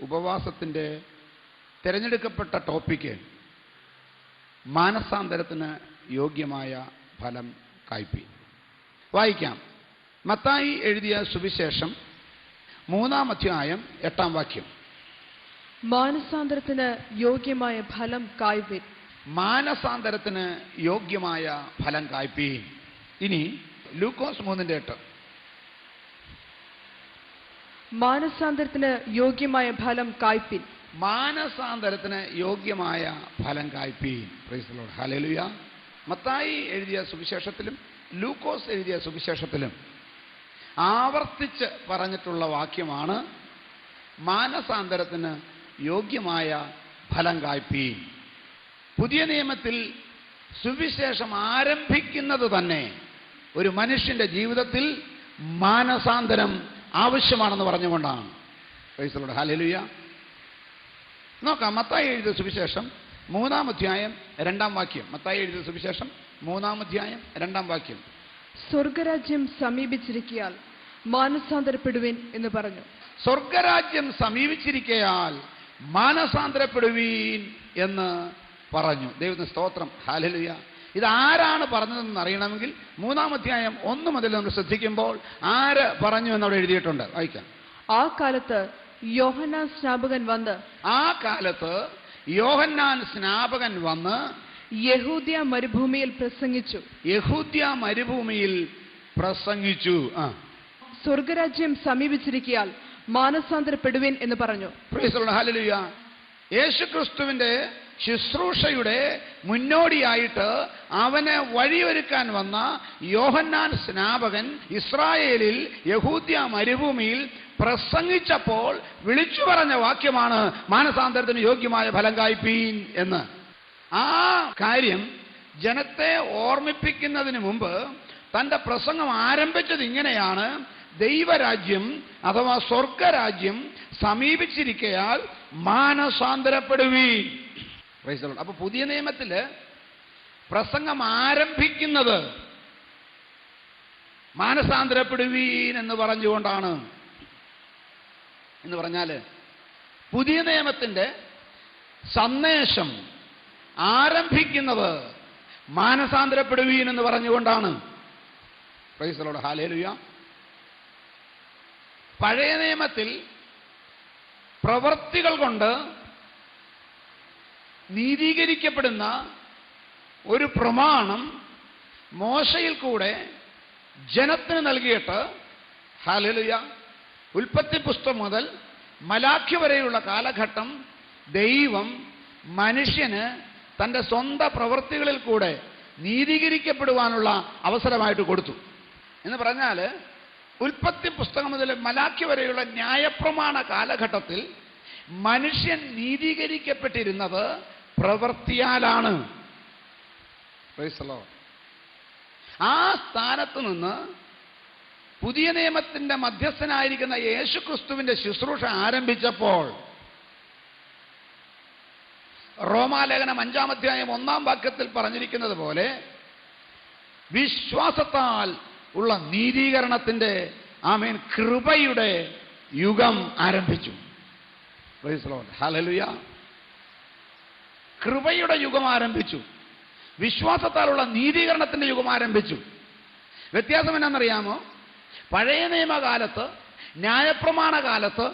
ഉപവാസത്തിൻ്റെ തിരഞ്ഞെടുക്കപ്പെട്ട ടോപ്പിക്ക് മാനസാന്തരത്തിന് യോഗ്യമായ ഫലം കായ്പി. വായിക്കാം. മത്തായി എഴുതിയ സുവിശേഷം 3-ാം അധ്യായം 8-ാം വാക്യം. മാനസാന്തരത്തിന് യോഗ്യമായ ഫലം കായ്പി. മാനസാന്തരത്തിന് യോഗ്യമായ ഫലം കായ്പി. ഇനി ലൂക്കോസ് 3:8. മാനസാന്തരത്തിന് യോഗ്യമായ ഫലം കായ്പിൻ. മാനസാന്തരത്തിന് യോഗ്യമായ ഫലം കായ്പി. Praise the Lord. Hallelujah. Mathai എഴുതിയ സുവിശേഷത്തിലും ലൂക്കോസ് എഴുതിയ സുവിശേഷത്തിലും ആവർത്തിച്ച് പറഞ്ഞിട്ടുള്ള വാക്യമാണ് മാനസാന്തരത്തിന് യോഗ്യമായ ഫലം കായ്പി. പുതിയ നിയമത്തിൽ സുവിശേഷം ആരംഭിക്കുന്നത് തന്നെ ഒരു മനുഷ്യന്റെ ജീവിതത്തിൽ മാനസാന്തരം ആവശ്യമാണെന്ന് പറഞ്ഞുകൊണ്ടാണ്. Price the Lord. ഹല്ലേലൂയ. നോക്കാം. മത്തായി എഴുതിയ സുവിശേഷം 3-ാം അധ്യായം 2-ാം വാക്യം. മത്തായി എഴുതിയ സുവിശേഷം 3-ാം അധ്യായം 2-ാം വാക്യം. സ്വർഗരാജ്യം സമീപിച്ചിരിക്കയാൽ മാനസാന്തരപ്പെടുവിൻ എന്ന് പറഞ്ഞു. സ്വർഗരാജ്യം സമീപിച്ചിരിക്കയാൽ മാനസാന്തരപ്പെടുവീൻ എന്ന് പറഞ്ഞു. ദൈവത്തിന് സ്തോത്രം. ഹല്ലേലൂയ. ഇത് ആരാണ് പറഞ്ഞതെന്ന് അറിയണമെങ്കിൽ 3-ാം അധ്യായം 1 മുതൽ നമ്മൾ ശ്രദ്ധിക്കുമ്പോൾ ആര് പറഞ്ഞു എന്നവിടെ എഴുതിയിട്ടുണ്ട്. വായിക്കാം. ആ കാലത്ത് യോഹന്നാൻ സ്നാപകൻ വന്ന് യഹൂദ്യ മരുഭൂമിയിൽ പ്രസംഗിച്ചു. സ്വർഗരാജ്യം സമീപിച്ചിരിക്കയാൽ മാനസാന്തരപ്പെടുവിൻ എന്ന് പറഞ്ഞു. Price the Lord. ഹല്ലേലൂയ. യേശുക്രിസ്തുവിന്റെ ശുശ്രൂഷയുടെ മുന്നോടിയായിട്ട് അവനെ വഴിയൊരുക്കാൻ വന്ന യോഹന്നാൻ സ്നാപകൻ ഇസ്രായേലിൽ യഹൂദ്യ മരുഭൂമിയിൽ പ്രസംഗിച്ചപ്പോൾ വിളിച്ചു പറഞ്ഞ വാക്യമാണ് മാനസാന്തരത്തിന് യോഗ്യമായ ഫലം കായ്പീൻ എന്ന്. ആ കാര്യം ജനത്തെ ഓർമ്മിപ്പിക്കുന്നതിന് മുമ്പ് തൻ്റെ പ്രസംഗം ആരംഭിച്ചത് ഇങ്ങനെയാണ്: ദൈവരാജ്യം അഥവാ സ്വർഗരാജ്യം സമീപിച്ചിരിക്കയാൽ മാനസാന്തരപ്പെടുവീൻ. Praise the Lord. അപ്പൊ പുതിയ നിയമത്തില് പ്രസംഗം ആരംഭിക്കുന്നത് മാനസാന്തരപ്പെടുവീൻ എന്ന് പറഞ്ഞുകൊണ്ടാണ്. എന്ന് പറഞ്ഞാൽ പുതിയ നിയമത്തിന്റെ സന്ദേശം ആരംഭിക്കുന്നത് മാനസാന്തരപ്പെടുവീൻ എന്ന് പറഞ്ഞുകൊണ്ടാണ്. Price the Lord. ഹല്ലേലൂയ. പഴയ നിയമത്തിൽ പ്രവൃത്തികൾ കൊണ്ട് നീതീകരിക്കപ്പെടുന്ന ഒരു പ്രമാണം മോശയിൽ കൂടെ ജനത്തിന് നൽകിയിട്ട്, ഹല്ലേലൂയ, ഉൽപ്പത്തി പുസ്തകം മുതൽ മലാഖി വരെയുള്ള കാലഘട്ടം ദൈവം മനുഷ്യന് തൻ്റെ സ്വന്തം പ്രവൃത്തികളിൽ കൂടെ നീതീകരിക്കപ്പെടുവാനുള്ള അവസരമായിട്ട് കൊടുത്തു. എന്ന് പറഞ്ഞാൽ ഉൽപ്പത്തി പുസ്തകം മുതൽ മലാഖി വരെയുള്ള ന്യായപ്രമാണ കാലഘട്ടത്തിൽ മനുഷ്യൻ നീതീകരിക്കപ്പെട്ടിരുന്നത് പ്രവൃത്തിയാലാണ്. Praise the Lord. ആ സ്ഥാനത്ത് നിന്ന് പുതിയ നിയമത്തിന്റെ മധ്യസ്ഥനായിരിക്കുന്ന യേശുക്രിസ്തുവിന്റെ ശുശ്രൂഷ ആരംഭിച്ചപ്പോൾ റോമാലേഖനം 5-ാം അധ്യായം 1-ാം വാക്യത്തിൽ പറഞ്ഞിരിക്കുന്നത് പോലെ വിശ്വാസത്താൽ ഉള്ള നീതീകരണത്തിന്റെ കൃപയുടെ യുഗം ആരംഭിച്ചു. Price the Lord. ഹല്ലേലൂയ. കൃപയുടെ യുഗം ആരംഭിച്ചു. വിശ്വാസത്താലുള്ള നീതീകരണത്തിന്റെ യുഗം ആരംഭിച്ചു. വ്യത്യാസം എന്നാണെന്നറിയാമോ? പഴയ നിയമകാലത്ത്, ന്യായപ്രമാണ കാലത്ത്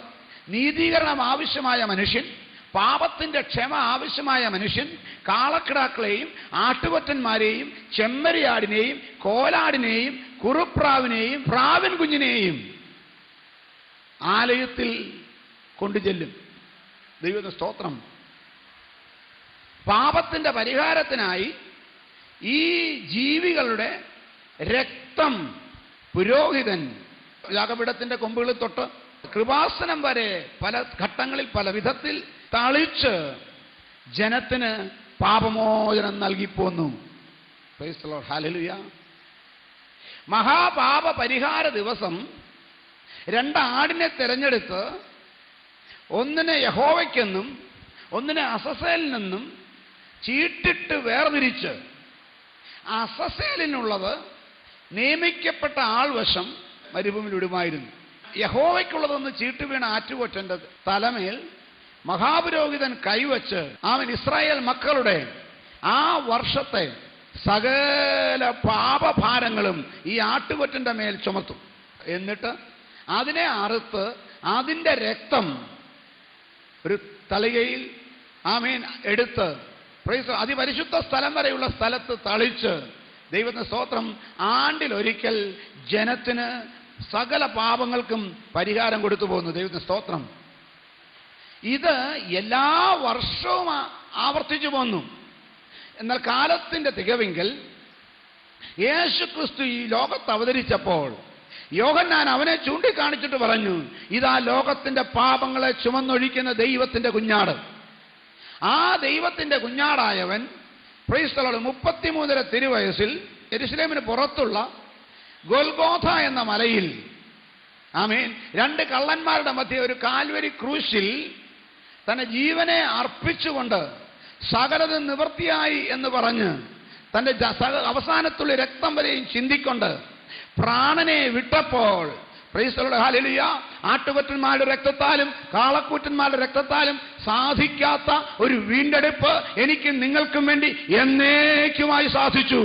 നീതീകരണം ആവശ്യമായ മനുഷ്യൻ, പാപത്തിന്റെ ക്ഷമ ആവശ്യമായ മനുഷ്യൻ കാളക്കിടാക്കളെയും ആട്ടുകൊറ്റന്മാരെയും ചെമ്മരിയാടിനെയും കോലാടിനെയും കുറുപ്രാവിനെയും പ്രാവിൻ കുഞ്ഞിനെയും ആലയത്തിൽ കൊണ്ടുചെല്ലും. ദൈവത്തിന് സ്തോത്രം. പാപത്തിന്റെ പരിഹാരത്തിനായി ഈ ജീവികളുടെ രക്തം പുരോഹിതൻ യാഗപീഠത്തിന്റെ കൊമ്പുകളിൽ തൊട്ട് കൃപാസനം വരെ പല ഘട്ടങ്ങളിൽ പല വിധത്തിൽ തളിച്ച് ജനത്തിന് പാപമോചനം നൽകിപ്പോന്നു. Praise the Lord. ഹല്ലേലൂയ. മഹാപാപ പരിഹാര ദിവസം 2 ആടിനെ തിരഞ്ഞെടുത്ത് ഒന്നിനെ യഹോവയ്ക്കെന്നും ഒന്നിനെ അസസേലിൽ നിന്നും ചീട്ടിട്ട് വേർതിരിച്ച് അസസേലിനുള്ളത് നിയമിക്കപ്പെട്ട ആൾവശം മരുഭൂമിയിൽ ഇടുമായിരുന്നു. യഹോവയ്ക്കുള്ളതൊന്ന് ചീട്ട് വീണ ആറ്റുകൊറ്റന്റെ തലമേൽ മഹാപുരോഹിതൻ കൈവച്ച് അവൻ ഇസ്രായേൽ മക്കളുടെ ആ വർഷത്തെ സകല പാപഭാരങ്ങളും ഈ ആട്ടുകൊറ്റന്റെ മേൽ ചുമത്തും. എന്നിട്ട് അതിനെ അറുത്ത് അതിൻ്റെ രക്തം ഒരു തളികയിൽ ആമേൻ എടുത്ത് അതിപരിശുദ്ധ സ്ഥലം വരെയുള്ള സ്ഥലത്ത് തളിച്ച് ദൈവത്തിന് സ്തോത്രം ആണ്ടിലൊരിക്കൽ ജനത്തിന് സകല പാപങ്ങൾക്കും പരിഹാരം കൊടുത്തു പോകുന്നു. ദൈവത്തിന് സ്തോത്രം. ഇത് എല്ലാ വർഷവും ആവർത്തിച്ചു പോന്നു. എന്നാൽ കാലത്തിൻ്റെ തികവെങ്കിൽ യേശുക്രിസ്തു ഈ ലോകത്ത് അവതരിച്ചപ്പോൾ യോഹന്നാൻ അവനെ ചൂണ്ടിക്കാണിച്ചിട്ട് പറഞ്ഞു, ഇതാ ലോകത്തിന്റെ പാപങ്ങളെ ചുമന്നൊഴിക്കുന്ന ദൈവത്തിന്റെ കുഞ്ഞാട്. ആ ദൈവത്തിന്റെ കുഞ്ഞാടായവൻ പ്രൈസ് ദി ലോർഡ് 33 തിരുവയസ്സിൽ യെരുശലേമിന് പുറത്തുള്ള ഗൊൽഗോഥ എന്ന മലയിൽ ആമേൻ 2 കള്ളന്മാരുടെ മധ്യ ഒരു കാൽവരി ക്രൂശിൽ തന്റെ ജീവനെ അർപ്പിച്ചുകൊണ്ട് സകലത് നിവൃത്തിയായി എന്ന് പറഞ്ഞ് തന്റെ അവസാനത്തുള്ള രക്തം വരെയും ചിന്തിക്കൊണ്ട് പ്രാണനെ വിട്ടപ്പോൾ പ്രൈസ് ദി ലോർഡ് ഹല്ലേലൂയ, ആട്ടുകൊറ്റന്മാരുടെ രക്തത്താലും കാളക്കൂറ്റന്മാരുടെ രക്തത്താലും സാധിക്കാത്ത ഒരു വീണ്ടെടുപ്പ് എനിക്ക് നിങ്ങൾക്കും വേണ്ടി എന്നേക്കുമായി സാധിച്ചു.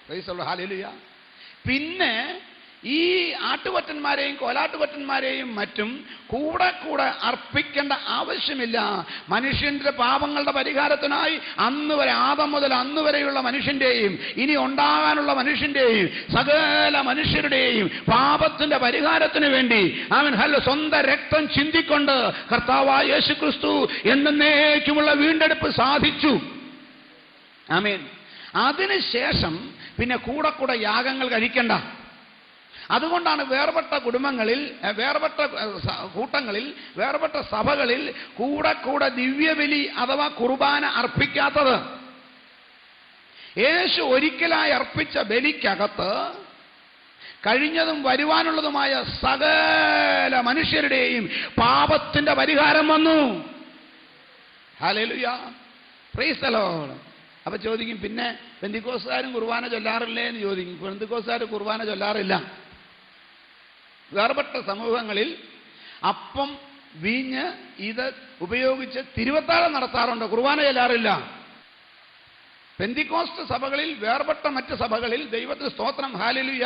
Price the Lord hallelujah. പിന്നെ ഈ ആട്ടുകൊറ്റന്മാരെയും കോലാട്ടുകൊറ്റന്മാരെയും മറ്റും കൂടെ കൂടെ അർപ്പിക്കേണ്ട ആവശ്യമില്ല. മനുഷ്യന്റെ പാപങ്ങളുടെ പരിഹാരത്തിനായി അന്ന് വരെ ആദം മുതൽ അന്ന് വരെയുള്ള മനുഷ്യന്റെയും ഇനി ഉണ്ടാകാനുള്ള മനുഷ്യന്റെയും സകല മനുഷ്യരുടെയും പാപത്തിന്റെ പരിഹാരത്തിന് വേണ്ടി അവൻ സ്വന്തം രക്തം ചിന്തിക്കൊണ്ട് കർത്താവായ യേശുക്രിസ്തു എന്നേക്കുമുള്ള വീണ്ടെടുപ്പ് സാധിച്ചു. ആമേൻ. അതിനുശേഷം പിന്നെ കൂടെ കൂടെ യാഗങ്ങൾ കഴിക്കണ്ട. അതുകൊണ്ടാണ് വേർപെട്ട കുടുംബങ്ങളിൽ, വേർപെട്ട കൂട്ടങ്ങളിൽ, വേർപെട്ട സഭകളിൽ കൂടെ കൂടെ ദിവ്യബലി അഥവാ കുർബാന അർപ്പിക്കാത്തത്. യേശു ഒരിക്കലായി അർപ്പിച്ച ബലിക്കകത്ത് കഴിഞ്ഞതും വരുവാനുള്ളതുമായ സകല മനുഷ്യരുടെയും പാപത്തിന്റെ പരിഹാരം വന്നു. Hallelujah, price the Lord. അപ്പൊ ചോദിക്കും, പിന്നെ പെന്തിക്കോസ്തുകാരും കുർബാന ചൊല്ലാറില്ലേ എന്ന് ചോദിക്കും. പെന്തിക്കോസ്തുകാർ കുർബാന ചൊല്ലാറില്ല. വേർപെട്ട സമൂഹങ്ങളിൽ അപ്പം വീഞ്ഞ് ഇത് ഉപയോഗിച്ച് തിരുവത്താഴം നടത്താറുണ്ട്, കുർബാന ചൊല്ലാറില്ല. പെന്തിക്കോസ്ത് സഭകളിൽ, വേർപെട്ട മറ്റ് സഭകളിൽ ദൈവത്തിന് സ്തോത്രം ഹല്ലേലൂയ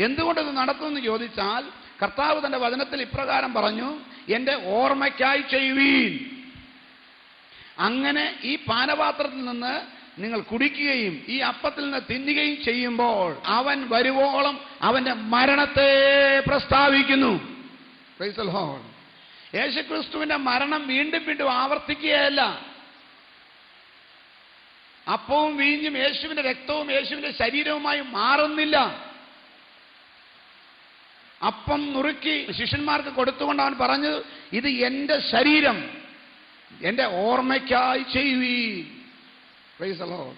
എന്തുകൊണ്ടിത് നടത്തുമെന്ന് ചോദിച്ചാൽ കർത്താവ് തന്റെ വചനത്തിൽ ഇപ്രകാരം പറഞ്ഞു, എൻ്റെ ഓർമ്മയ്ക്കായി ചെയ്യുവീൻ. അങ്ങനെ ഈ പാനപാത്രത്തിൽ നിന്ന് നിങ്ങൾ കുടിക്കുകയും ഈ അപ്പത്തിൽ നിന്ന് തിന്നുകയും ചെയ്യുമ്പോൾ അവൻ വരുവോളം അവന്റെ മരണത്തെ പ്രസ്താവിക്കുന്നു. Price the Lord. യേശുക്രിസ്തുവിന്റെ മരണം വീണ്ടും വീണ്ടും ആവർത്തിക്കുകയല്ല. അപ്പവും വീഞ്ഞും യേശുവിന്റെ രക്തവും യേശുവിന്റെ ശരീരവുമായി മാറുന്നില്ല. അപ്പം നുറുക്കി ശിഷ്യന്മാർക്ക് കൊടുത്തുകൊണ്ട് അവൻ പറഞ്ഞു, ഇത് എൻ്റെ ശരീരം, എൻ്റെ ഓർമ്മയ്ക്കായി ചെയ്യുവീൻ. Price the Lord.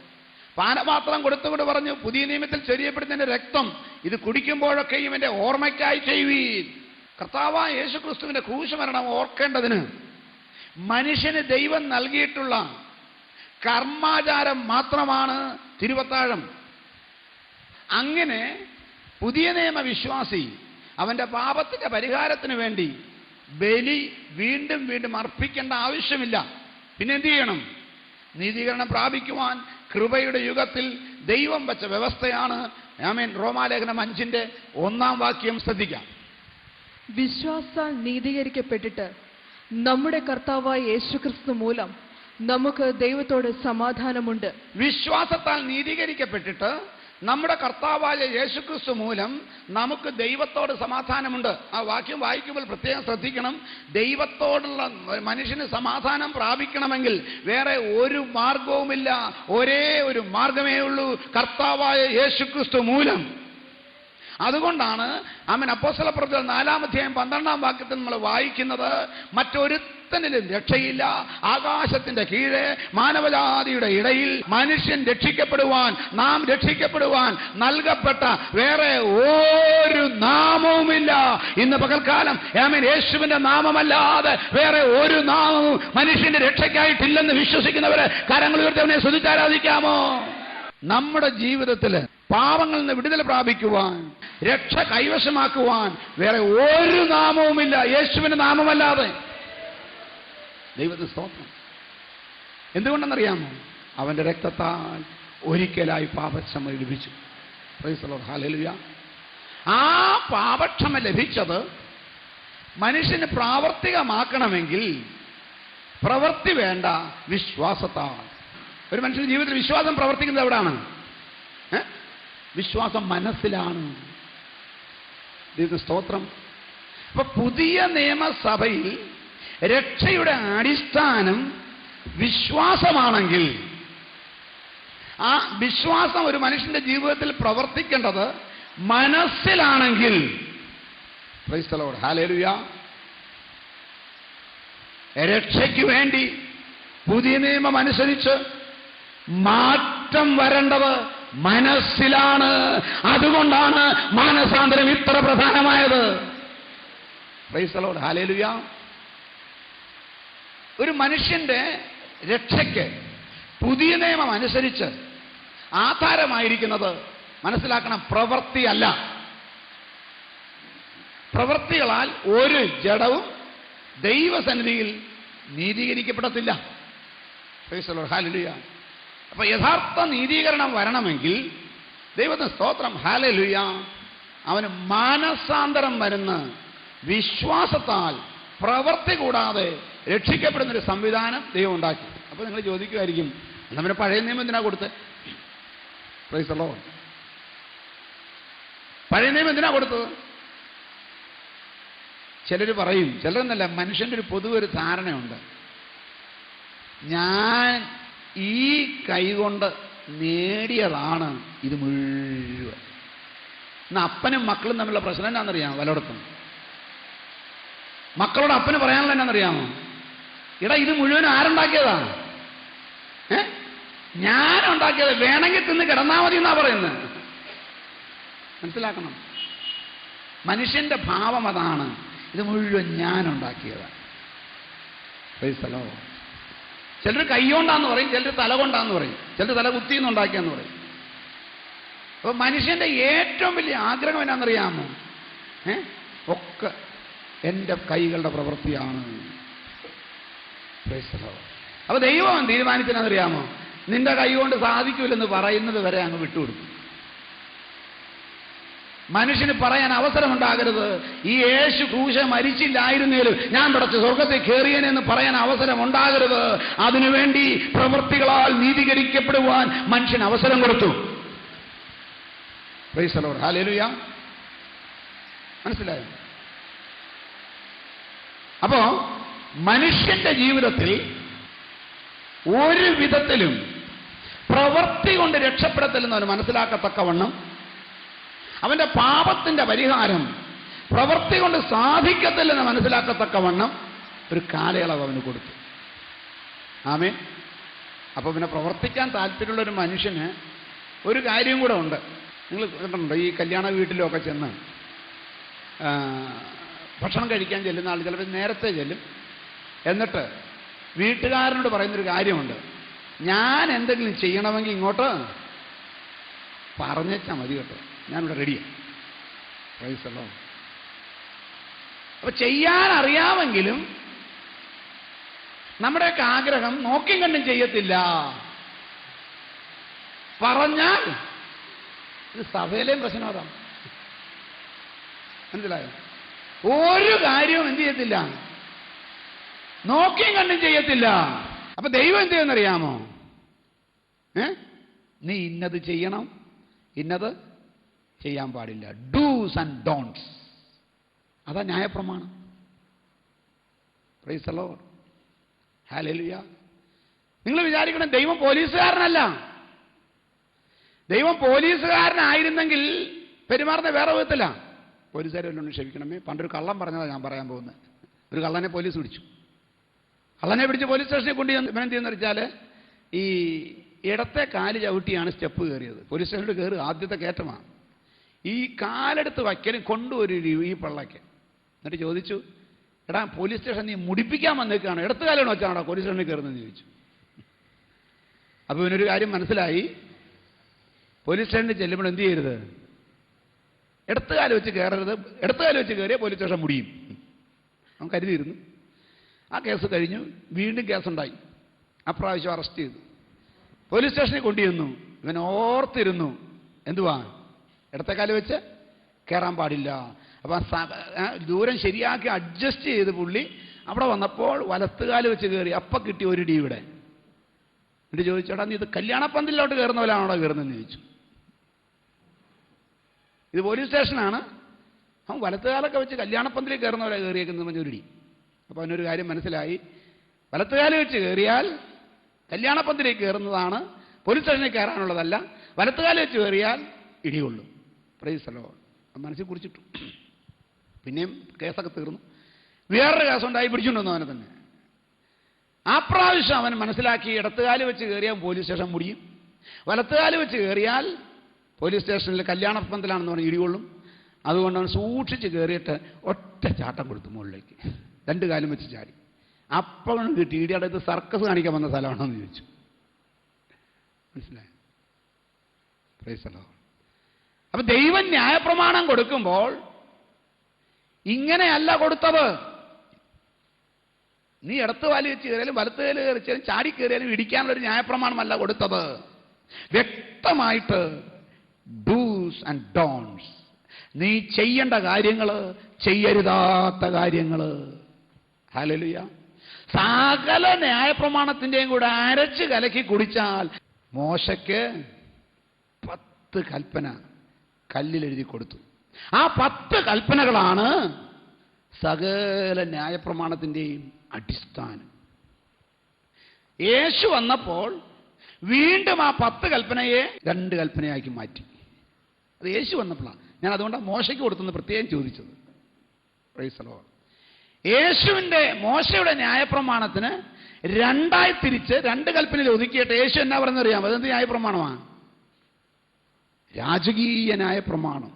പാനപാത്രം കൊടുത്തുകൊണ്ട് പറഞ്ഞു, പുതിയ നിയമത്തിൽ ചൊരിയപ്പെടുന്നതിന്റെ രക്തം, ഇത് കുടിക്കുമ്പോഴൊക്കെയും എൻ്റെ ഓർമ്മയ്ക്കായി ചെയ്യുവീൻ. കർത്താവായ യേശുക്രിസ്തുവിന്റെ ക്രൂശമരണം ഓർക്കേണ്ടതിന് മനുഷ്യന് ദൈവം നൽകിയിട്ടുള്ള കർമാചാരം മാത്രമാണ് തിരുവത്താഴം. അങ്ങനെ പുതിയ നിയമ വിശ്വാസി അവന്റെ പാപത്തിന്റെ പരിഹാരത്തിന് വേണ്ടി ബലി വീണ്ടും വീണ്ടും അർപ്പിക്കേണ്ട ആവശ്യമില്ല. പിന്നെ എന്ത് ചെയ്യണം? നീതീകരണം പ്രാപിക്കുവാൻ കൃപയുടെ യുഗത്തിൽ ദൈവം വെച്ച വ്യവസ്ഥയാണ്. ആമേൻ. റോമാലേഖനം 5:1 ശ്രദ്ധിക്കാം. വിശ്വാസാൽ നീതീകരിക്കപ്പെട്ടിട്ട് നമ്മുടെ കർത്താവായ യേശുക്രിസ്തു മൂലം നമുക്ക് ദൈവത്തോട് സമാധാനമുണ്ട്. വിശ്വാസത്താൽ നീതീകരിക്കപ്പെട്ടിട്ട് നമ്മുടെ കർത്താവായ യേശുക്രിസ്തു മൂലം നമുക്ക് ദൈവത്തോട് സമാധാനമുണ്ട്. ആ വാക്യം വായിക്കുമ്പോൾ പ്രത്യേകം ശ്രദ്ധിക്കണം. ദൈവത്തോടുള്ള മനുഷ്യന് സമാധാനം പ്രാപിക്കണമെങ്കിൽ വേറെ ഒരു മാർഗവുമില്ല. ഒരേ ഒരു മാർഗമേ ഉള്ളൂ, കർത്താവായ യേശുക്രിസ്തു മൂലം. അതുകൊണ്ടാണ് അപ്പോസ്തലപ്രവൃത്തികൾ 4:12 നമ്മൾ വായിക്കുന്നത്, മറ്റൊരുത്തനിലും രക്ഷയില്ല, ആകാശത്തിന്റെ കീഴെ മാനവജാതിയുടെ ഇടയിൽ മനുഷ്യൻ രക്ഷിക്കപ്പെടുവാൻ, നാം രക്ഷിക്കപ്പെടുവാൻ നൽകപ്പെട്ട വേറെ ഒരു നാമവുമില്ല. ഇന്ന് പകൽക്കാലം യേശുവിന്റെ നാമമല്ലാതെ വേറെ ഒരു നാമവും മനുഷ്യന്റെ രക്ഷയ്ക്കായിട്ടില്ലെന്ന് വിശ്വസിക്കുന്നവരെ കരങ്ങൾ ഉയർത്തി സ്തുതിച്ചാരാധിക്കാമോ? നമ്മുടെ ജീവിതത്തിൽ പാപങ്ങളിൽ നിന്ന് വിടുതൽ പ്രാപിക്കുവാൻ, രക്ഷ കൈവശമാക്കുവാൻ വേറെ ഒരു നാമവുമില്ല യേശുവിന്റെ നാമമല്ലാതെ. ദൈവത്തിന് സ്തോത്രം. എന്തുകൊണ്ടെന്നറിയാമോ? അവൻ്റെ രക്തത്താൽ ഒരിക്കലായി പാപക്ഷമ ലഭിച്ചു. Price the Lord. ഹല്ലേലൂയ. ആ പാപക്ഷമ ലഭിച്ചത് മനുഷ്യന് പ്രാവർത്തികമാക്കണമെങ്കിൽ പ്രവൃത്തി വേണ്ട, വിശ്വാസത്താൽ. ഒരു മനുഷ്യന്റെ ജീവിതത്തിൽ വിശ്വാസം പ്രവർത്തിക്കുന്നത് എവിടാണ്? വിശ്വാസം മനസ്സിലാണ്. ദൈവത്തിന് സ്തോത്രം. അപ്പൊ പുതിയ നിയമസഭയിൽ രക്ഷയുടെ അടിസ്ഥാനം വിശ്വാസമാണെങ്കിൽ, ആ വിശ്വാസം ഒരു മനുഷ്യന്റെ ജീവിതത്തിൽ പ്രവർത്തിക്കേണ്ടത് മനസ്സിലാണെങ്കിൽ, പ്രൈസ് ദി ലോർഡ്. ഹല്ലേലൂയ. രക്ഷയ്ക്ക് വേണ്ടി പുതിയ നിയമം അനുസരിച്ച് മാറ്റം വരേണ്ടത് മനസ്സിലാണ്. അതുകൊണ്ടാണ് മാനസാന്തരം ഇത്ര പ്രധാനമായത്. Praise the Lord. ഹല്ലേലൂയ. ഒരു മനുഷ്യന്റെ രക്ഷയ്ക്ക് പുതിയ നിയമം അനുസരിച്ച് ആധാരമായിരിക്കുന്നത്, മനസ്സിലാക്കണം, പ്രവൃത്തിയല്ല. പ്രവൃത്തികളാൽ ഒരു ജഡവും ദൈവസന്നിധിയിൽ നീതീകരിക്കപ്പെടത്തില്ല. Praise the Lord. ഹല്ലേലൂയ. അപ്പൊ യഥാർത്ഥ നീതീകരണം വരണമെങ്കിൽ ദൈവത്തിന് സ്തോത്രം, ഹല്ലേലൂയ, അവന് മാനസാന്തരം വരുന്ന വിശ്വാസത്താൽ പ്രവൃത്തി കൂടാതെ രക്ഷിക്കപ്പെടുന്നൊരു സംവിധാനം ദൈവം ഉണ്ടാക്കി. അപ്പൊ നിങ്ങൾ ചോദിക്കുമായിരിക്കും, നമ്മുടെ പഴയ നിയമം എന്തിനാ കൊടുത്ത്? Price the Lord. പഴയ നിയമം എന്തിനാ കൊടുത്തത്? ചിലർ പറയും, ചിലരെന്നല്ല, മനുഷ്യൻ്റെ ഒരു പൊതുവൊരു ധാരണയുണ്ട്, ഞാൻ ഈ കൈകൊണ്ട് നേടിയതാണ് ഇത് മുഴുവൻ. ഇന്ന് അപ്പനും മക്കളും തമ്മിലുള്ള പ്രശ്നം എന്നാണെന്നറിയാമോ? പലയിടത്തും മക്കളോട് അപ്പന് പറയാനുള്ള എന്നാണെന്നറിയാമോ? എടാ, ഇത് മുഴുവൻ ആരുണ്ടാക്കിയതാ? ഞാൻ ഉണ്ടാക്കിയത്, വേണമെങ്കിൽ തിന്ന് കിടന്നാ മതി എന്നാ പറയുന്നത്. മനസ്സിലാക്കണം, മനുഷ്യന്റെ ഭാവം അതാണ്. ഇത് മുഴുവൻ ഞാൻ ഉണ്ടാക്കിയതാണ്. Price the Lord. ചിലർ കൈകൊണ്ടാന്ന് പറയും, ചിലർ തല കൊണ്ടാന്ന് പറയും, ചിലർ തല കുത്തിന്ന് ഉണ്ടാക്കിയെന്ന് പറയും. അപ്പൊ മനുഷ്യന്റെ ഏറ്റവും വലിയ ആഗ്രഹം എന്നാണെന്നറിയാമോ? ഒക്കെ എൻ്റെ കൈകളുടെ പ്രവൃത്തിയാണ്. Price the Lord. അപ്പൊ ദൈവം തീരുമാനിച്ചെന്നറിയാമോ? നിന്റെ കൈ കൊണ്ട് സാധിക്കൂലെന്ന് പറയുന്നത് വരെ അങ്ങ് വിട്ടുകൊടുക്കും. മനുഷ്യന് പറയാൻ അവസരമുണ്ടാകരുത്, ഈ യേശു ക്രൂശ മരിച്ചില്ലായിരുന്നേലും ഞാൻ പടച്ച് സ്വർഗത്തിൽ കയറിയനെന്ന് പറയാൻ അവസരമുണ്ടാകരുത്. അതിനുവേണ്ടി പ്രവൃത്തികളാൽ നീതീകരിക്കപ്പെടുവാൻ മനുഷ്യന് അവസരം കൊടുത്തു. Price the Lord. ഹല്ലേലൂയ. മനസ്സിലായോ? അപ്പോ മനുഷ്യന്റെ ജീവിതത്തിൽ ഒരു വിധത്തിലും പ്രവൃത്തി കൊണ്ട് രക്ഷപ്പെടത്തില്ലെന്ന് അവന് മനസ്സിലാക്കത്തക്കവണ്ണം, അവന്റെ പാപത്തിന്റെ പരിഹാരം പ്രവൃത്തി കൊണ്ട് സാധിക്കത്തില്ലെന്ന് മനസ്സിലാക്കത്തക്കവണ്ണം ഒരു കാലയളവ് അവന് കൊടുത്തു. ആമേൻ. അപ്പൊ പിന്നെ പ്രവർത്തിക്കാൻ താല്പര്യമുള്ള ഒരു മനുഷ്യന് ഒരു കാര്യം കൂടെ ഉണ്ട്. നിങ്ങൾ കണ്ടിട്ടുണ്ടോ, ഈ കല്യാണ വീട്ടിലൊക്കെ ചെന്ന് ഭക്ഷണം കഴിക്കാൻ ചെല്ലുന്ന ആൾ ചിലപ്പോൾ നേരത്തെ ചെല്ലും. എന്നിട്ട് വീട്ടുകാരനോട് പറയുന്നൊരു കാര്യമുണ്ട്, ഞാൻ എന്തെങ്കിലും ചെയ്യണമെങ്കിൽ ഇങ്ങോട്ട് പറഞ്ഞേച്ചാൽ മതി കേട്ടോ, ഞാനിവിടെ റെഡിയാണ്. Price the Lord. അപ്പൊ ചെയ്യാൻ അറിയാമെങ്കിലും നമ്മുടെയൊക്കെ ആഗ്രഹം നോക്കിയും കണ്ടും ചെയ്യത്തില്ല. പറഞ്ഞാൽ ഇത് സഭയിലെയും പ്രശ്നം അതാണ്. മനസ്സിലായോ? ഒരു കാര്യവും എന്ത് ചെയ്യത്തില്ല, നോക്കിയും കണ്ടും ചെയ്യത്തില്ല. അപ്പൊ ദൈവം എന്ത് ചെയ്യുമെന്നറിയാമോ? നീ ഇന്നത് ചെയ്യണം, ഇന്നത് ചെയ്യാൻ പാടില്ല. Dos and don'ts. അതാ ന്യായപ്രമാണം. Praise the Lord. ഹല്ലേലൂയ. നിങ്ങൾ വിചാരിക്കണം ദൈവം പോലീസുകാരനല്ല. ദൈവം പോലീസുകാരനായിരുന്നെങ്കിൽ പെരുമാറുന്ന വേറെ വിധത്തില്ല. പോലീസുകാരെ വല്ലതും ക്ഷമിക്കണമേ, പണ്ടൊരു കള്ളം പറഞ്ഞതാണ് ഞാൻ പറയാൻ പോകുന്നത്. ഒരു കള്ളനെ പോലീസ് പിടിച്ചു. കള്ളനെ പിടിച്ച് പോലീസ് സ്റ്റേഷനിൽ കൊണ്ട് എന്ത് ചെയ്യുന്ന വെച്ചാൽ, ഈ ഇടത്തെ കാല് ചവിട്ടിയാണ് സ്റ്റെപ്പ് കയറിയത്. പോലീസ് സ്റ്റേഷനിൽ കയറി ആദ്യത്തെ കയറ്റമാണ്. ഈ കാലെടുത്ത് വയ്ക്കലും കൊണ്ടുവരും ഈ പള്ളയ്ക്ക്. എന്നിട്ട് ചോദിച്ചു, എടാ പോലീസ് സ്റ്റേഷൻ നീ മുടിപ്പിക്കാൻ വന്നേക്കാണ്, ഇടത്ത് കാലാണ് വെച്ചാണോ പോലീസ് സ്റ്റേഷനിൽ കയറുന്നതെന്ന് ചോദിച്ചു. അപ്പോൾ ഇവനൊരു കാര്യം മനസ്സിലായി, പോലീസ് സ്റ്റേഷനിൽ ചെല്ലുമ്പോൾ എന്ത് ചെയ്യരുത്, ഇടത്തുകാല് വെച്ച് കയറരുത്. ഇടത്തുകാല് വെച്ച് കയറിയാൽ പോലീസ് സ്റ്റേഷൻ മുടിയും. അവൻ കരുതിയിരുന്നു. ആ കേസ് കഴിഞ്ഞു. വീണ്ടും കേസുണ്ടായി. അപ്രാവശ്യം അറസ്റ്റ് ചെയ്തു. പോലീസ് സ്റ്റേഷനിൽ കൊണ്ടുചെന്നു. ഇവൻ ഓർത്തിരുന്നു, എന്തുവാ, ഇടത്തേക്കാല് വെച്ച് കയറാൻ പാടില്ല. അപ്പം ദൂരം ശരിയാക്കി അഡ്ജസ്റ്റ് ചെയ്ത് പുള്ളി അവിടെ വന്നപ്പോൾ വലത്തുകാല് വെച്ച് കയറി. അപ്പം കിട്ടി ഒരു ഡി ഇവിടെ. എന്നിട്ട് ചോദിച്ചോടാ, നീ ഇത് കല്യാണപ്പന്തലിലോട്ട് കയറുന്ന പോലെയാണോ കയറുന്നതെന്ന് ചോദിച്ചു. ഇത് പോലീസ് സ്റ്റേഷനാണ്. അവൻ വലത്തുകാലൊക്കെ വെച്ച് കല്യാണപ്പന്തലിൽ കയറുന്ന പോലെ കയറിയേക്കുന്നത് പറഞ്ഞൊരു ഡി. അപ്പോൾ അവനൊരു കാര്യം മനസ്സിലായി, വലത്തുകാല് വെച്ച് കയറിയാൽ കല്യാണപ്പന്തലിൽ കയറുന്നതാണ്, പോലീസ് സ്റ്റേഷനിൽ കയറാനുള്ളതല്ല. വലത്തുകാല് വെച്ച് കയറിയാൽ ഇടികൊള്ളും. Price the Lord. മനസ്സിൽ കുറിച്ചിട്ടു. പിന്നെയും കേസൊക്കെ തീർന്നു. വേറൊരു കേസുണ്ടായി, പിടിച്ചുകൊണ്ടുവന്നു അവനെ തന്നെ. ആ പ്രാവശ്യം അവൻ മനസ്സിലാക്കി, ഇടത്തുകാല് വെച്ച് കയറിയാൽ പോലീസ് സ്റ്റേഷൻ മുടിയും, വലത്തുകാല് വെച്ച് കയറിയാൽ പോലീസ് സ്റ്റേഷനിൽ കല്യാണപ്പന്തലാണെന്ന് പറഞ്ഞ് ഇടികൊള്ളും. അതുകൊണ്ട് അവൻ സൂക്ഷിച്ച് കയറിയിട്ട് ഒറ്റ ചാട്ടം കൊടുത്തു മുകളിലേക്ക്. 2 കാലും വെച്ച് ചാടി. അപ്പം കിട്ടി ഇടിയുടെ. ഇത് സർക്കസ് കാണിക്കാൻ വന്ന സ്ഥലമാണോ എന്ന് ചോദിച്ചു. മനസ്സിലായി? Price the Lord. അപ്പൊ ദൈവം ന്യായപ്രമാണം കൊടുക്കുമ്പോൾ ഇങ്ങനെയല്ല കൊടുത്തത്. നീ ഇടത്ത് വാല് വെച്ച് കയറിയാലും വലത്ത് കാല് കയറിച്ചാലും ചാടി കയറിയാലും ഇടിക്കാനുള്ളൊരു ന്യായപ്രമാണമല്ല കൊടുത്തത്. വ്യക്തമായിട്ട് ഡൂസ് ആൻഡ് ഡോൺസ്, നീ ചെയ്യേണ്ട കാര്യങ്ങൾ, ചെയ്യരുതാത്ത കാര്യങ്ങൾ. ഹല്ലേലൂയ. സകല ന്യായപ്രമാണത്തിന്റെയും കൂടെ അരച്ച് കലക്കി കുടിച്ചാൽ മോശയ്ക്ക് 10 കൽപ്പന കല്ലിലെഴുതി കൊടുത്തു. ആ 10 കൽപ്പനകളാണ് സകല ന്യായപ്രമാണത്തിന്റെയും അടിസ്ഥാനം. യേശു വന്നപ്പോൾ വീണ്ടും ആ 10 കൽപ്പനയെ 2 കൽപ്പനയാക്കി മാറ്റി. അത് യേശു വന്നപ്പോഴാണ്. ഞാൻ അതുകൊണ്ടാണ് മോശയ്ക്ക് കൊടുത്തെന്ന് പ്രത്യേകം ചോദിച്ചത്. Price the Lord. മോശയുടെ ന്യായപ്രമാണത്തിന് 2ആയി തിരിച്ച് 2 കൽപ്പനയിൽ ഒതുക്കിയിട്ട് യേശു എന്നാ പറഞ്ഞറിയാമോ? അതെന്ത് ന്യായപ്രമാണമാണ്? രാജകീയ ന്യായപ്രമാണം.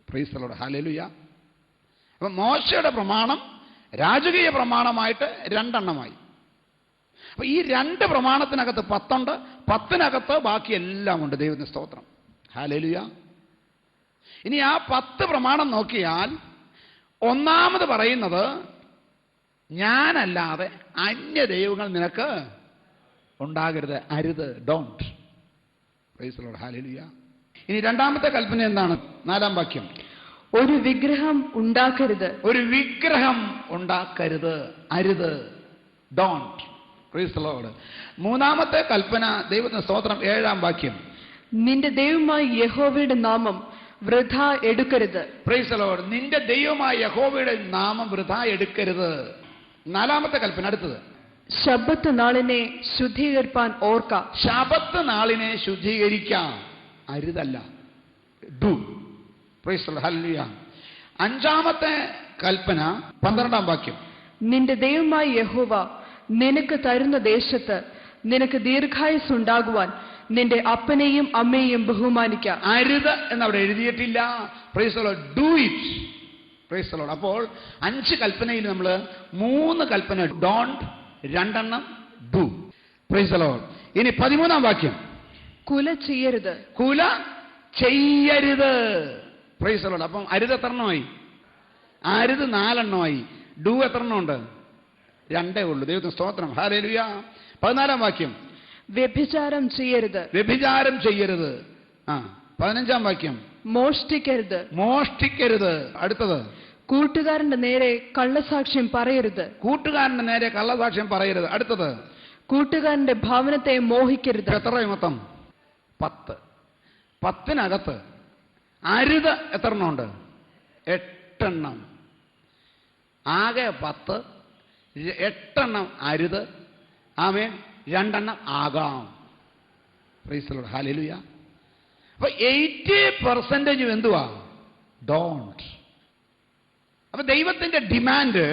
Praise the Lord. ഹല്ലേലൂയ. അപ്പം മോശയുടെ പ്രമാണം രാജകീയ പ്രമാണമായിട്ട് 2 എണ്ണമായി. അപ്പൊ ഈ 2 പ്രമാണത്തിനകത്ത് 10 ഉണ്ട്. 10-നകത്ത് ബാക്കി എല്ലാം ഉണ്ട്. ദൈവത്തിന് സ്തോത്രം. ഹല്ലേലൂയ. ഇനി ആ 10 പ്രമാണം നോക്കിയാൽ ഒന്നാമത് പറയുന്നത്, ഞാനല്ലാതെ അന്യ ദൈവങ്ങൾ നിനക്ക് ഉണ്ടാകരുത്. അരുത്. Don't. Praise the Lord. Hallelujah. ഇനി 2ാമത്തെ കൽപ്പന എന്താണ്? 4-ാം വാക്യം. ഒരു വിഗ്രഹം ഉണ്ടാക്കരുത്. ഒരു വിഗ്രഹം ഉണ്ടാക്കരുത്. അരുത്. ഡോണ്ട്. Praise the Lord. 3ാമത്തെ കൽപ്പന, ദൈവത്തിന്റെ സ്തോത്രം, 7-ാം വാക്യം. നിന്റെ ദൈവമായ യഹോവയുടെ നാമം വൃഥ എടുക്കരുത്. Price the Lord. നിന്റെ ദൈവമായ യഹോവയുടെ നാമം വൃഥ എടുക്കരുത്. 4ാമത്തെ കൽപ്പന അടുത്തത്. ശബ്ബത്ത് നാളിനെ ശുദ്ധീകരിപ്പാൻ ഓർക്ക. ശബ്ബത്ത് നാളിനെ ശുദ്ധീകരിക്കാം. അരുതല്ല. Do. Praise the Lord. Hallelujah. 5ാമത്തെ കൽപ്പന 12-ാം വാക്യം. നിന്റെ ദൈവമായ യഹോവ നിനക്ക് തരുന്ന ദേശത്ത് നിനക്ക് ദീർഘായുസ് ഉണ്ടാകുവാൻ നിന്റെ അപ്പനെയും അമ്മയെയും ബഹുമാനിക്ക. അരുത് എന്നവിടെ എഴുതിയിട്ടില്ല. Price the Lord. Do it. Price the Lord. അപ്പോൾ 5 കൽപ്പനയിൽ നമ്മൾ 3 കൽപ്പന ഡോണ്ട്, 2 എണ്ണം ഡു. Praise the Lord. ഇനി 13-ാം വാക്യം. കുല ചെയ്യരുത്. കുല ചെയ്യരുത്. Price the Lord. അപ്പം അരുത് എത്ര എണ്ണമായി? അരുത് 4 എണ്ണമായി. ഡു എത്ര എണ്ണം ഉണ്ട്? 2 ഉള്ളൂ. ദൈവത്തിന് സ്തോത്രം. ഹല്ലേലൂയ. 14-ാം വാക്യം. വ്യഭിചാരം ചെയ്യരുത്. വ്യഭിചാരം ചെയ്യരുത്. 15-ാം വാക്യം. മോഷ്ടിക്കരുത്. മോഷ്ടിക്കരുത്. അടുത്തത്. കൂട്ടുകാരന്റെ നേരെ കള്ളസാക്ഷ്യം പറയരുത്. കൂട്ടുകാരന്റെ നേരെ കള്ളസാക്ഷ്യം പറയരുത്. അടുത്തത്. കൂട്ടുകാരന്റെ ഭവനത്തെ മോഹിക്കരുത്. എത്ര മൊത്തം? 10. 10-നകത്ത് അരുത് എത്ര എണ്ണം ഉണ്ട്? 8 എണ്ണം. ആകെ 10. 8 എണ്ണം അരുത്. ആമേൻ. 2 എണ്ണം ആകാം. Price the Lord. ഹല്ലേലൂയ. അപ്പൊ 80% എന്തുവാ? ഡോണ്ട്. അപ്പൊ ദൈവത്തിന്റെ ഡിമാൻഡ്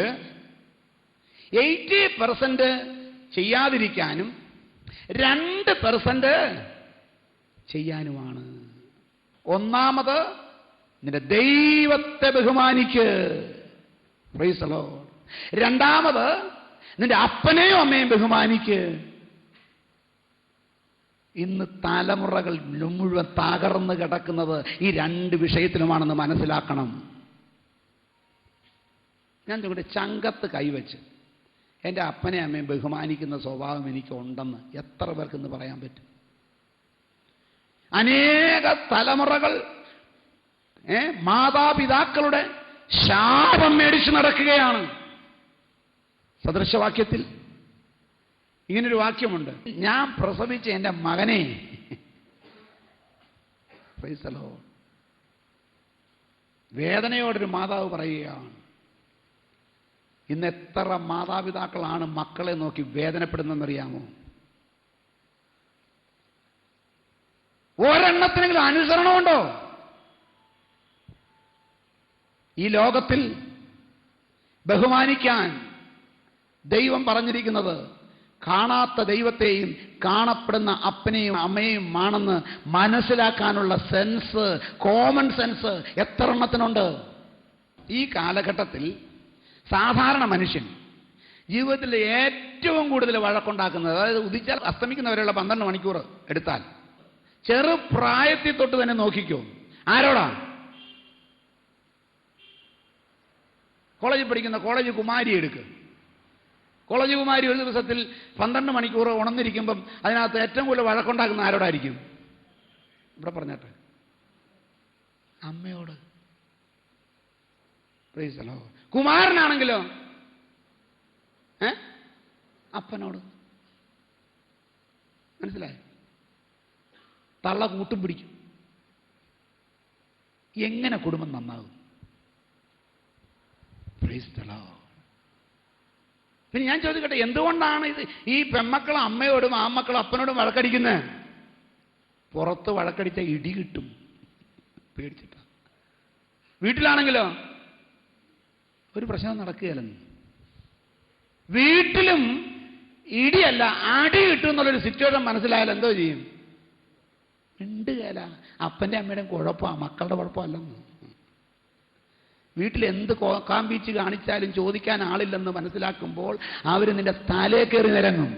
80% ചെയ്യാതിരിക്കാനും 2% ചെയ്യാനുമാണ്. ഒന്നാമത് നിന്റെ ദൈവത്തെ ബഹുമാനിക്ക്. Praise the Lord. 2ാമത് നിന്റെ അപ്പനെയും അമ്മയും ബഹുമാനിക്ക്. ഇന്ന് തലമുറകൾ മുഴുവൻ തകർന്ന് കിടക്കുന്നത് ഈ 2 വിഷയത്തിലുമാണെന്ന് മനസ്സിലാക്കണം. ഞാൻ ഇവിടെ ചങ്കത്ത് കൈവച്ച് എൻ്റെ അപ്പനെ അമ്മയും ബഹുമാനിക്കുന്ന സ്വഭാവം എനിക്കുണ്ടെന്ന് എത്ര പേർക്കെന്ന് പറയാൻ പറ്റും? അനേക തലമുറകൾ മാതാപിതാക്കളുടെ ശാപം മേടിച്ചു നടക്കുകയാണ്. സദൃശവാക്യത്തിൽ ഇങ്ങനൊരു വാക്യമുണ്ട്, ഞാൻ പ്രസവിച്ച എൻ്റെ മകനെ, വേദനയോടൊരു മാതാവ് പറയുകയാണ്. ഇന്ന് എത്ര മാതാപിതാക്കളാണ് മക്കളെ നോക്കി വേദനപ്പെടുന്നതെന്നറിയാമോ? ഒരെണ്ണത്തിനെങ്കിലും അനുസരണമുണ്ടോ? ഈ ലോകത്തിൽ ബഹുമാനിക്കാൻ ദൈവം പറഞ്ഞിരിക്കുന്നത് കാണാത്ത ദൈവത്തെയും കാണപ്പെടുന്ന അപ്പനെയും അമ്മയും ആണെന്ന് മനസ്സിലാക്കാനുള്ള സെൻസ്, കോമൺ സെൻസ് എത്ര എണ്ണത്തിനുണ്ട്? ഈ കാലഘട്ടത്തിൽ സാധാരണ മനുഷ്യൻ ജീവിതത്തിൽ ഏറ്റവും കൂടുതൽ വഴക്കുണ്ടാക്കുന്നത്, അതായത് ഉദിച്ചാൽ അസ്തമിക്കുന്നവരെയുള്ള 12 മണിക്കൂർ എടുത്താൽ ചെറുപ്രായത്തിൽ തൊട്ട് തന്നെ നോക്കിക്കോ, ആരോടാ? കോളേജിൽ പഠിക്കുന്ന കോളേജ് കുമാരി എടുക്കുക. കോളേജ് കുമാരി ഒരു ദിവസത്തിൽ 12 മണിക്കൂർ ഉണർന്നിരിക്കുമ്പം അതിനകത്ത് ഏറ്റവും കൂടുതൽ വഴക്കുണ്ടാക്കുന്ന ആരോടായിരിക്കും? ഇവിടെ പറഞ്ഞാട്ടെ, അമ്മയോട്. കുമാരനാണെങ്കിലോ അപ്പനോട്. മനസ്സിലായോ? തള്ള കൂട്ടും പിടിക്കും. എങ്ങനെ കുടുംബം നന്നാകും? പിന്നെ ഞാൻ ചോദിക്കട്ടെ, എന്തുകൊണ്ടാണ് ഇത് ഈ പെമ്മക്കളും അമ്മയോടും ആമ്മക്കളും അപ്പനോടും വഴക്കടിക്കുന്നത്? പുറത്ത് വഴക്കടിച്ച ഇടി കിട്ടും, പേടിച്ചിട്ട. വീട്ടിലാണെങ്കിലോ ഒരു പ്രശ്നം നടക്കുകയല്ലെന്ന്. വീട്ടിലും ഇടിയല്ല അടി കിട്ടും എന്നുള്ളൊരു സിറ്റുവേഷൻ മനസ്സിലായാൽ എന്തോ ചെയ്യും? മിണ്ടുകയല്ല. അപ്പൻ്റെ അമ്മയുടെയും കുഴപ്പമാണ്, മക്കളുടെ കുഴപ്പമല്ലെന്ന്. വീട്ടിൽ എന്ത് കാമ്പീച്ച് കാണിച്ചാലും ചോദിക്കാൻ ആളില്ലെന്ന് മനസ്സിലാക്കുമ്പോൾ അവർ നിന്റെ തലേ കയറി നിരങ്ങും.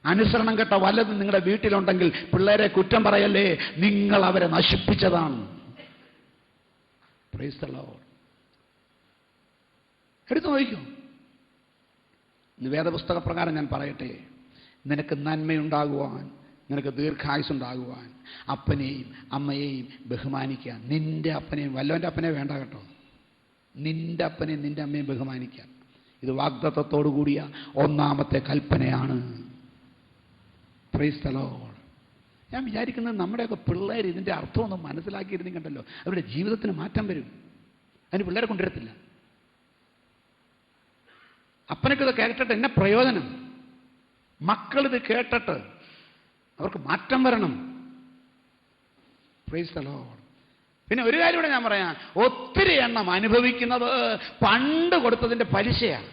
അനുസരണം കെട്ട വല്ലതും നിങ്ങളുടെ വീട്ടിലുണ്ടെങ്കിൽ പിള്ളേരെ കുറ്റം പറയല്ലേ, നിങ്ങൾ അവരെ നശിപ്പിച്ചതാണ്. Price the Lord. എടുത്തു നോക്കൂ. ഇന്ന് വേദപുസ്തക പ്രകാരം ഞാൻ പറയട്ടെ, നിനക്ക് നന്മയുണ്ടാകുവാൻ, നിനക്ക് ദീർഘായുസുണ്ടാകുവാൻ അപ്പനെയും അമ്മയെയും ബഹുമാനിക്കുക. നിന്റെ അപ്പനെയും, വല്ലവൻ്റെ അപ്പനെ വേണ്ട കേട്ടോ, നിന്റെ അപ്പനെയും നിന്റെ അമ്മയും ബഹുമാനിക്കുക. ഇത് വാഗ്ദത്തത്തോടു കൂടിയ ഒന്നാമത്തെ കൽപ്പനയാണ്. Price the Lord. ഞാൻ വിചാരിക്കുന്നത് നമ്മുടെയൊക്കെ പിള്ളേർ ഇതിൻ്റെ അർത്ഥമൊന്നും മനസ്സിലാക്കിയിരുന്നെങ്കിലോ അവരുടെ ജീവിതത്തിന് മാറ്റം വരും. അതിന് പിള്ളേരെ കൊണ്ടുവരത്തില്ല. അപ്പനൊക്കെ കേട്ടിട്ട് എന്നെ പ്രയോജനം? മക്കളിത് കേട്ടിട്ട് അവർക്ക് മാറ്റം വരണം. Price the Lord. പിന്നെ ഒരു കാര്യം കൂടെ ഞാൻ പറയാം, ഒത്തിരി എണ്ണം അനുഭവിക്കുന്നത് പണ്ട് കൊടുത്തതിൻ്റെ പലിശയാണ്.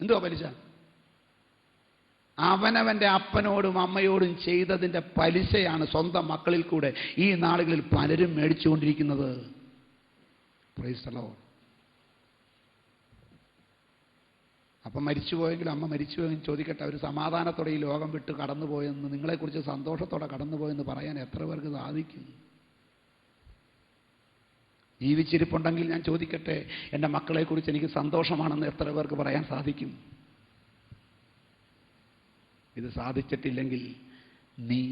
എന്തുവാ പലിശ? അവനവൻ്റെ അപ്പനോടും അമ്മയോടും ചെയ്തതിൻ്റെ പലിശയാണ് സ്വന്തം മക്കളിൽ കൂടെ ഈ നാളുകളിൽ പലരും മേടിച്ചുകൊണ്ടിരിക്കുന്നത്. Price the Lord. അപ്പം മരിച്ചുപോയെങ്കിൽ അമ്മ മരിച്ചുപോയെങ്കിൽ ചോദിക്കട്ടെ, അവർ സമാധാനത്തോടെ ഈ ലോകം വിട്ട് കടന്നുപോയെന്ന്, നിങ്ങളെക്കുറിച്ച് സന്തോഷത്തോടെ കടന്നുപോയെന്ന് പറയാൻ എത്ര പേർക്ക് സാധിക്കും? ജീവിച്ചിരിപ്പുണ്ടെങ്കിൽ ഞാൻ ചോദിക്കട്ടെ, എൻ്റെ മക്കളെക്കുറിച്ച് എനിക്ക് സന്തോഷമാണെന്ന് എത്ര പേർക്ക് പറയാൻ സാധിക്കും? ഇത് സാധിച്ചിട്ടില്ലെങ്കിൽ നീ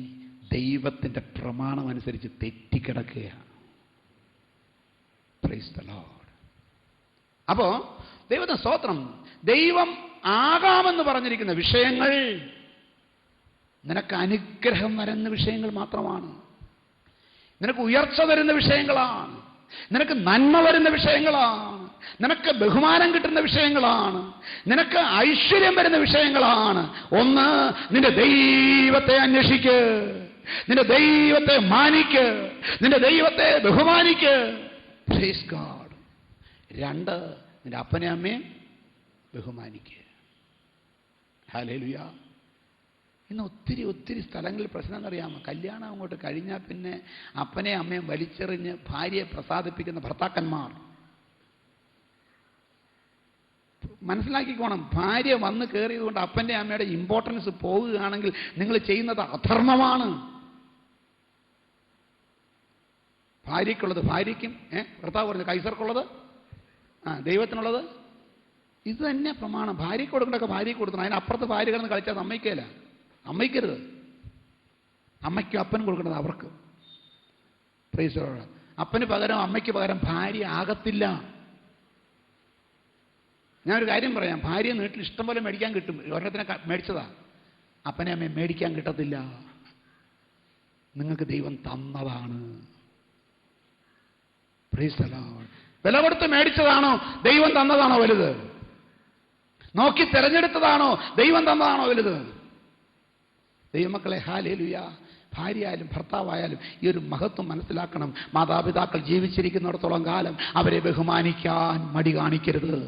ദൈവത്തിൻ്റെ പ്രമാണമനുസരിച്ച് തെറ്റിക്കിടക്കുകയാണ്. Praise the Lord. അപ്പോ ദൈവത്തിന് സ്തോത്രം. ദൈവം ആകാമെന്ന് പറഞ്ഞിരിക്കുന്ന വിഷയങ്ങൾ നിനക്ക് അനുഗ്രഹം വരുന്ന വിഷയങ്ങൾ മാത്രമാണ്. നിനക്ക് ഉയർച്ച വരുന്ന വിഷയങ്ങളാണ്. നിനക്ക് നന്മ വരുന്ന വിഷയങ്ങളാണ്. നിനക്ക് ബഹുമാനം കിട്ടുന്ന വിഷയങ്ങളാണ്. നിനക്ക് ഐശ്വര്യം വരുന്ന വിഷയങ്ങളാണ്. ഒന്ന്, നിന്റെ ദൈവത്തെ അന്വേഷിക്ക്, നിന്റെ ദൈവത്തെ മാനിക്ക്, നിന്റെ ദൈവത്തെ ബഹുമാനിക്ക്. Praise God. രണ്ട്, നിന്റെ അപ്പനെ അമ്മയെ ബഹുമാനിക്കുക. ഹല്ലേലൂയ. ഇന്ന് ഒത്തിരി ഒത്തിരി സ്ഥലങ്ങളിൽ പ്രശ്നം എന്നറിയാമോ? കല്യാണം അങ്ങോട്ട് കഴിഞ്ഞാൽ പിന്നെ അപ്പനെ അമ്മയും വലിച്ചെറിഞ്ഞ് ഭാര്യയെ പ്രസാദിപ്പിക്കുന്ന ഭർത്താക്കന്മാർ. മനസ്സിലാക്കിക്കോണം, ഭാര്യ വന്ന് കയറിയത് കൊണ്ട് അപ്പൻ്റെ അമ്മയുടെ ഇമ്പോർട്ടൻസ് പോവുകയാണെങ്കിൽ നിങ്ങൾ ചെയ്യുന്നത് അധർമ്മമാണ്. ഭാര്യയ്ക്കുള്ളത് ഭാര്യയ്ക്കും, ഭർത്താവ് പറഞ്ഞു കൈസർക്കുള്ളത് ദൈവത്തിനുള്ളത് ഇത് തന്നെ പ്രമാണം. ഭാര്യയ്ക്ക് കൊടുക്കേണ്ടൊക്കെ ഭാര്യയ്ക്ക് കൊടുക്കണം. അതിനപ്പുറത്ത് ഭാര്യ കിടന്ന് കളിച്ചാൽ സമ്മതിക്കില്ല, സമ്മതിക്കരുത്. അമ്മയ്ക്കും അപ്പനും കൊടുക്കേണ്ടത് അവർക്ക്. Price the Lord. അപ്പന് പകരം അമ്മയ്ക്ക് പകരം ഭാര്യ ആകത്തില്ല. ഞാനൊരു കാര്യം പറയാം, ഭാര്യ വീട്ടിൽ ഇഷ്ടം പോലെ മേടിക്കാൻ കിട്ടും. ഒരെണ്ണത്തിനെ മേടിച്ചതാ, അപ്പനെ അമ്മയെ മേടിക്കാൻ കിട്ടത്തില്ല. നിങ്ങൾക്ക് ദൈവം തന്നതാണ്. Price the Lord. വില കൊടുത്ത് മേടിച്ചതാണോ ദൈവം തന്നതാണോ വലുത്? നോക്കി തിരഞ്ഞെടുത്തതാണോ ദൈവം തന്നതാണോ വലുത്? ദൈവമക്കളെ, ഹല്ലേലൂയ. ഭാര്യയായാലും ഭർത്താവായാലും ഈ ഒരു മഹത്വം മനസ്സിലാക്കണം. മാതാപിതാക്കൾ ജീവിച്ചിരിക്കുന്നിടത്തോളം കാലം അവരെ ബഹുമാനിക്കാൻ മടി കാണിക്കരുത്.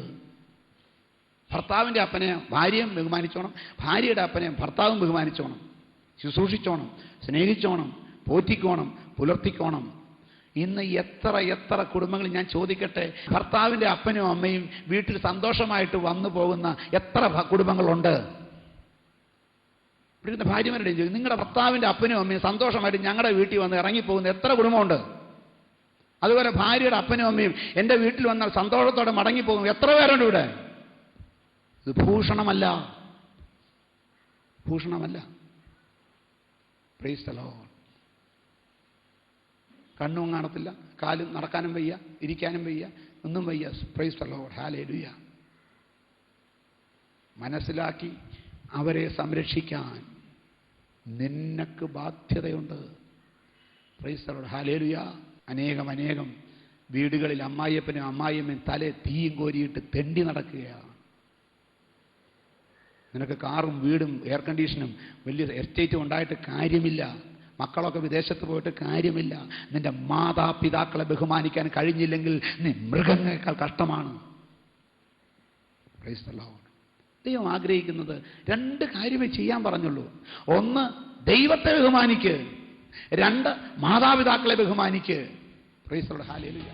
ഭർത്താവിൻ്റെ അപ്പനെ ഭാര്യയും ബഹുമാനിച്ചോണം, ഭാര്യയുടെ അപ്പനെ ഭർത്താവും ബഹുമാനിച്ചോണം, ശുശ്രൂഷിച്ചോണം, സ്നേഹിച്ചോണം, പോറ്റിക്കോണം, പുലർത്തിക്കോണം. ഇന്ന് എത്ര എത്ര കുടുംബങ്ങൾ, ഞാൻ ചോദിക്കട്ടെ, ഭർത്താവിൻ്റെ അപ്പനും അമ്മയും വീട്ടിൽ സന്തോഷമായിട്ട് വന്നു പോകുന്ന എത്ര കുടുംബങ്ങളുണ്ട്? ഇവിടുത്തെ ഭാര്യമാരുടെ ചോദിക്കും, നിങ്ങളുടെ ഭർത്താവിൻ്റെ അപ്പനും അമ്മയും സന്തോഷമായിട്ട് ഞങ്ങളുടെ വീട്ടിൽ വന്ന് ഇറങ്ങിപ്പോകുന്ന എത്ര കുടുംബമുണ്ട്? അതുപോലെ ഭാര്യയുടെ അപ്പനും അമ്മയും എൻ്റെ വീട്ടിൽ വന്നാൽ സന്തോഷത്തോടെ മടങ്ങിപ്പോകും എത്ര പേരുണ്ട് ഇവിടെ? ഇത് ഭൂഷണമല്ല, ഭൂഷണമല്ല. Praise the Lord. കണ്ണും കാണത്തില്ല, കാലും നടക്കാനും വയ്യ, ഇരിക്കാനും വയ്യ, ഒന്നും വയ്യ. Praise the Lord. ഹല്ലേലൂയ. മനസ്സിലാക്കി അവരെ സംരക്ഷിക്കാൻ നിനക്ക് ബാധ്യതയുണ്ട്. Praise the Lord. ഹല്ലേലൂയ. അനേകം വീടുകളിൽ അമ്മായിയപ്പനും അമ്മായിയമ്മയും തലേ തീയും കോരിയിട്ട് തെണ്ടി നടക്കുകയാണ്. നിനക്ക് കാറും വീടും എയർ കണ്ടീഷനും വലിയ എസ്റ്റേറ്റും ഉണ്ടായിട്ട് കാര്യമില്ല. മക്കളൊക്കെ വിദേശത്ത് പോയിട്ട് കാര്യമില്ല. നിന്റെ മാതാപിതാക്കളെ ബഹുമാനിക്കാൻ കഴിഞ്ഞില്ലെങ്കിൽ നീ മൃഗങ്ങളെക്കാൾ കഷ്ടമാണ്. Price the Lord. ദൈവം ആഗ്രഹിക്കുന്നത് രണ്ട് കാര്യമേ ചെയ്യാൻ പറഞ്ഞുള്ളൂ. ഒന്ന്, ദൈവത്തെ ബഹുമാനിക്ക്. രണ്ട്, മാതാപിതാക്കളെ ബഹുമാനിക്ക്. Praise the Lord. ഹല്ലേലൂയ.